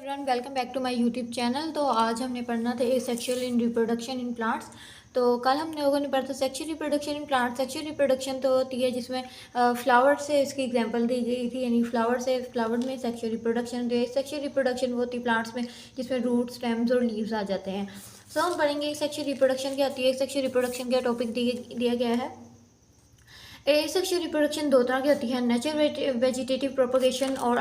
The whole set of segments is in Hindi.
Everyone, welcome back to my YouTube channel. तो आज हमने पढ़ना था sexual in reproduction in plants. तो कल हमने लोगों ने पढ़ा था sexual reproduction in plants. Sexual reproduction तो होती है जिसमें फ्लावर से इसकी एग्जांपल दी गई थी, यानी फ्लावर में सेक्सुअल रिप्रोडक्शन होती है। सेक्सुअल रिप्रोडक्शन वो होती है प्लांट्स में जिसमें रूट, स्टेम्स और लीव्स आ जाते हैं। सो हम पढ़ेंगे सेक्सुअल रिप्रोडक्शन क्या होती है। सेक्सुअल रिप्रोडक्शन का टॉपिक दिया गया है। सेक्सुअल रिप्रोडक्शन दो तरह की होती है, नेचुरल वेजिटेटिव प्रोपगेशन और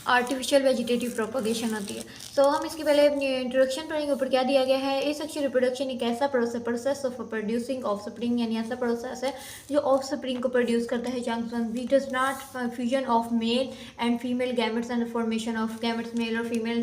आर्टिफिशियल वेजिटेटिव प्रोपगेशन होती है। तो हम इसके पहले इंट्रोडक्शन पढ़ेंगे। ऊपर क्या दिया गया है, सेक्सुअल रिप्रोडक्शन एक ऐसा प्रोसेस ऑफ प्रोड्यूसिंग ऑफस्प्रिंग, यानी ऐसा प्रोसेस है जो ऑफस्प्रिंग को प्रोड्यूस करता है। Which does not fusion of male and female gametes and formation of gametes, male और फीमेल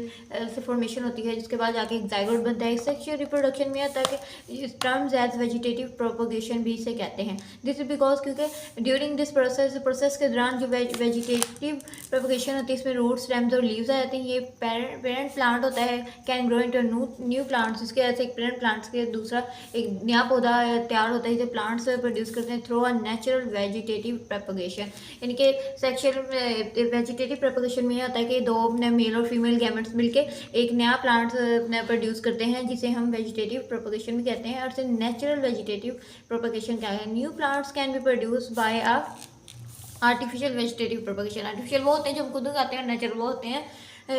से फॉर्मेशन होती है जिसके बाद जाके एक जाइगोट बनता है। सेक्सुअल रिप्रोडक्शन में आता है कि टर्म्स एज वेजिटेटिव प्रोपगेशन भी इसे कहते हैं। दिस इज बिकॉज क्योंकि ड्यूरिंग दिस प्रोसेस के दौरान जो वेजिटेटिव प्रोपगेशन होती है इसमें रूट, स्टेम्स और लीव्स आ जाते हैं। ये पेरेंट प्लांट होता है can grow into new plants. इसके ऐसे एक पेरेंट प्लांट्स के दूसरा एक नया पौधा तैयार होता है जो प्लांट्स प्रोड्यूस करते हैं through a natural vegetative propagation. यानी कि सेक्सुअल वेजिटेटिव प्रोपगेशन में होता है कि दो मेल और फीमेल गैमेट्स मिलके एक नया प्लांट प्रोड्यूस करते हैं जिसे हम वेजिटेटिव प्रोपगेशन भी कहते हैं। और नेचुरल वेजिटेटिव प्रोपगेशन क्या है, new plants can be produce by a artificial vegetative propagation. Artificial वो होते हैं जो हम खुद उगाते हैं, नेचुरल वो होते हैं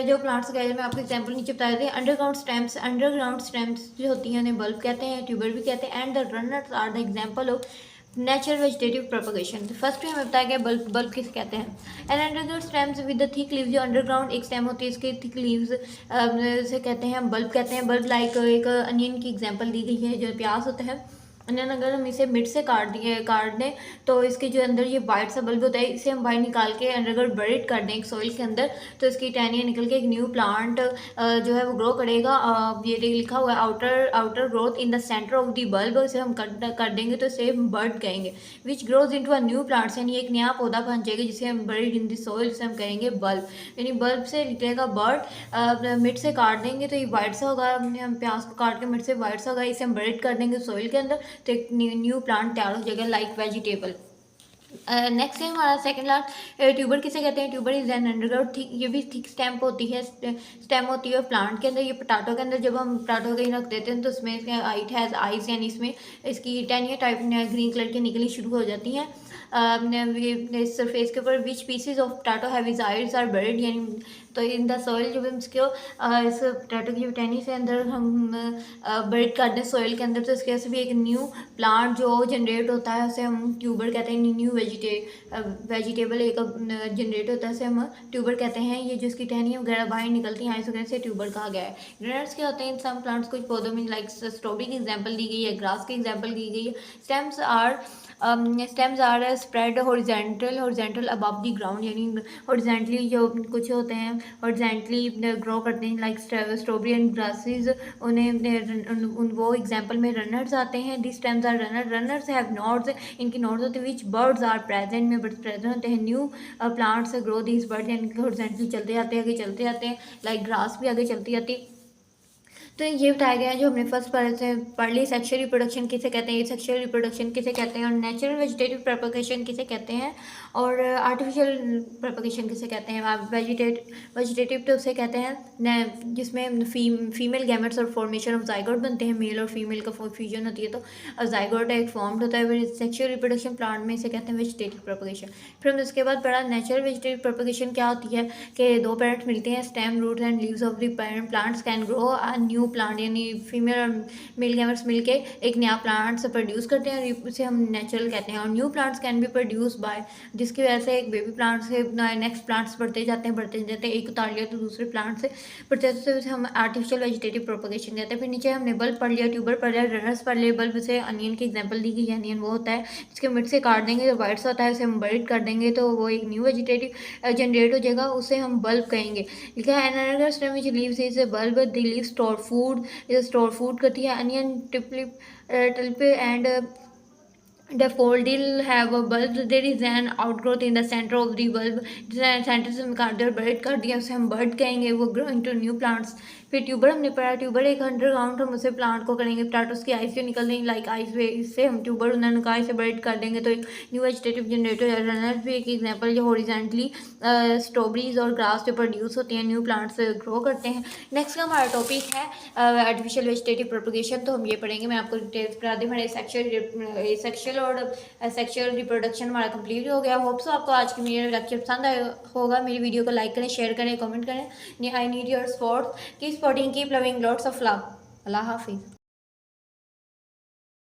जो प्लांट्स का है। मैं आपको एग्जांपल नीचे बता देती हूँ। अंडरग्राउंड स्टेम्स जो होती हैं उन्हें बल्ब कहते हैं, ट्यूबर भी कहते हैं। And the runners are the example of natural vegetative propagation. First में हमें बताया गया बल्ब किसे कहते हैं। And underground stems with the thick leaves, जो अंडरग्राउंड एक स्टेम होती है इसके थिक लीव्स से कहते हैं, बल्ब कहते हैं। बल्ब लाइक एक अनियन की एग्जांपल दी गई है, जो प्याज होता है। अनियन अगर हम इसे मिड से काट दें तो इसके जो अंदर ये वाइट सा बल्ब होता है इसे हम बाहर निकाल के अंडरग्राउंड बरीड कर दें एक सॉइल के अंदर, तो इसकी टहनियाँ निकल के एक न्यू प्लांट जो है वो ग्रो करेगा। ये लिखा हुआ है outer growth in the centre of the bulb. इसे हम कर देंगे तो इसे हम बर्ड कहेंगे। Which grows into a new plants, यानी एक नया पौधा बन जाएगा जिसे हम बरीड इन द सॉइल, जिसे हम कहेंगे बल्ब। यानी बल्ब से निकलेगा बर्ड। मिड से काट देंगे तो ये वाइट सा होगा, हम प्याज को काट के मिड से वाइट सा होगा, इसे हम बरीड कर देंगे सॉइल के अंदर तो एक न्यू प्लांट तैयार हो जाएगा लाइक वेजिटेबल। नेक्स्ट है हमारा सेकंड लास्ट, ट्यूबर किसे कहते हैं। Tuber is an underground thick, ये भी थिक स्टेम होती है, स्टेम होती है प्लांट के अंदर। ये पोटैटो के अंदर जब हम पोटैटो कहीं रख देते हैं तो उसमें इट हैज़ आइज, यानी इसमें इसकी टैनिया टाइप ग्रीन कलर की निकलनी शुरू हो जाती हैं सरफेस के ऊपर। Which pieces of potato have is eyes are buried, यानी तो इन द सॉइल जब हम इसको इस पोटैटो की टहनी से अंदर हम बरीड कर दें सॉइल के अंदर तो इसके वजह से भी एक न्यू प्लांट जो जनरेट होता है उसे हम ट्यूबर कहते हैं। न्यू वेजिटेबल एक जनरेट होता है उसे हम ट्यूबर कहते हैं। ये जो इसकी टहनियाँ वगैरह बाहर निकलती हैं इस वजह से ट्यूबर कहा गया है। ग्रेनर्स क्या होते हैं, इन सम प्लांट्स कुछ पौधों में लाइक स्ट्रॉबेरी की एग्जाम्पल दी गई है, ग्रास की एग्जाम्पल दी गई है। Stems are spread horizontal above the ground, यानी हॉरिजॉन्टली जो कुछ होते हैं हॉरिजॉन्टली ग्रो करते हैं लाइक स्ट्रॉबेरी एंड ग्रासेस। वो एग्जाम्पल में रनर्स आते हैं। This stems are runners have nodes, इनकी नोड्स होते हैं। विच बर्ड्स आर प्रेजेंट, में बर्ड्स प्रेजेंट होते हैं। New plants grow this birds, यानी हॉरिजॉन्टली चलते जाते हैं, आगे चलते जाते हैं, लाइक ग्रास भी आगे चलती जाती है। तो ये बताया गया है जो हमने फर्स्ट पढ़ ली। सेक्सुअल रिप्रोडक्शन किसे कहते हैं, सेक्सुअल रिप्रोडक्शन किसे कहते हैं, और नेचुरल वेजिटेटिव प्रोपगेशन किसे कहते हैं, और आर्टिफिशियल प्रोपगेशन किसे कहते हैं। वेजिटेटिव तो उसे कहते हैं जिसमें फीमेल गैमेट्स और फॉर्मेशन ऑफ जाइगोट बनते हैं, मेल और फीमेल का फ्यूजन होती है तो जाइगोट एक फॉर्म्ड होता है। फिर सेक्सुअल रिप्रोडक्शन प्लांट में इसे कहते हैं वेजिटेटिव प्रोपगेशन। फिर हम इसके बाद पढ़ा नेचुरल वेजिटेटिव प्रोपगेशन क्या होती है कि दो पेरेंट्स मिलते हैं, stem, roots and leaves of the parent plants can grow a new plant, यानी फीमेल और मेल गैमेट्स मिलके एक नया प्लांट से प्रोड्यूस करते हैं और उसे हम नेचुरल कहते हैं। और new plants can be produce by, जिसकी वजह से एक बेबी प्लांट से नेक्स्ट प्लांट्स बढ़ते जाते हैं, एक उतार लिया तो दूसरे प्लांट से बढ़ते जाते हैं, उसे हम आर्टिफिशियल वेजिटेटिव प्रोपगेशन कहते हैं। फिर नीचे हमने बल्ब पढ़ लिया, ट्यूबर पढ़ लिया, रनर्स पढ़ लिया। बल्ब से अनियन की एग्जाम्पल दी गई है। अनियन वो होता है जिसके मिड से काट देंगे तो वाइट सा होता है, उसे हम बरीड कर देंगे तो वो एक न्यू वेजिटेटिव जनरेट हो जाएगा, उसे हम बल्ब कहेंगे। लिखा है an stem which leaves is a bulb, the leave store food, store food करती है। Onion tip and Daffodil have a bulb. There is an outgrowth in the center of the bulb. Centre से हम काट दिया और बर्ड कर दिया, उसे हम बर्ड कहेंगे. वो ग्रो इनटू न्यू प्लांट्स. फिर ट्यूबर हमने पढ़ा. ट्यूबर एक अंडरग्राउंड हम उसे प्लांट को करेंगे. पोटैटोस की आइस से निकल देंगे लाइक आइस वे. इससे हम ट्यूबर उन्होंने कहा इसे बर्ड कर देंगे. तो एक न्यू वेजिटेटिव जनरेटर रनर भी एक एग्जाम्पल जो हॉरिजेंटली स्ट्रॉबेरीज और ग्रास पे प्रोड्यूस होती हैं, न्यू प्लांट्स ग्रो करते हैं. नेक्स्ट का हमारा टॉपिक है आर्टिफिशियल वेजिटेटिव प्रोपगेशन. तो हम ये पढ़ेंगे. मैं आपको डिटेल्स बता दूँ. हमारे सेक्शुअल और सेक्शुअल रिप्रोडक्शन हमारा कंप्लीट हो गया. होप सो आपको आज की मेरा लेक्चर पसंद आया होगा. मेरी वीडियो को लाइक करें, शेयर करें, कमेंट करें. I need your support. Keep supporting, keep loving, lots of love. अल्लाह हाफिज़.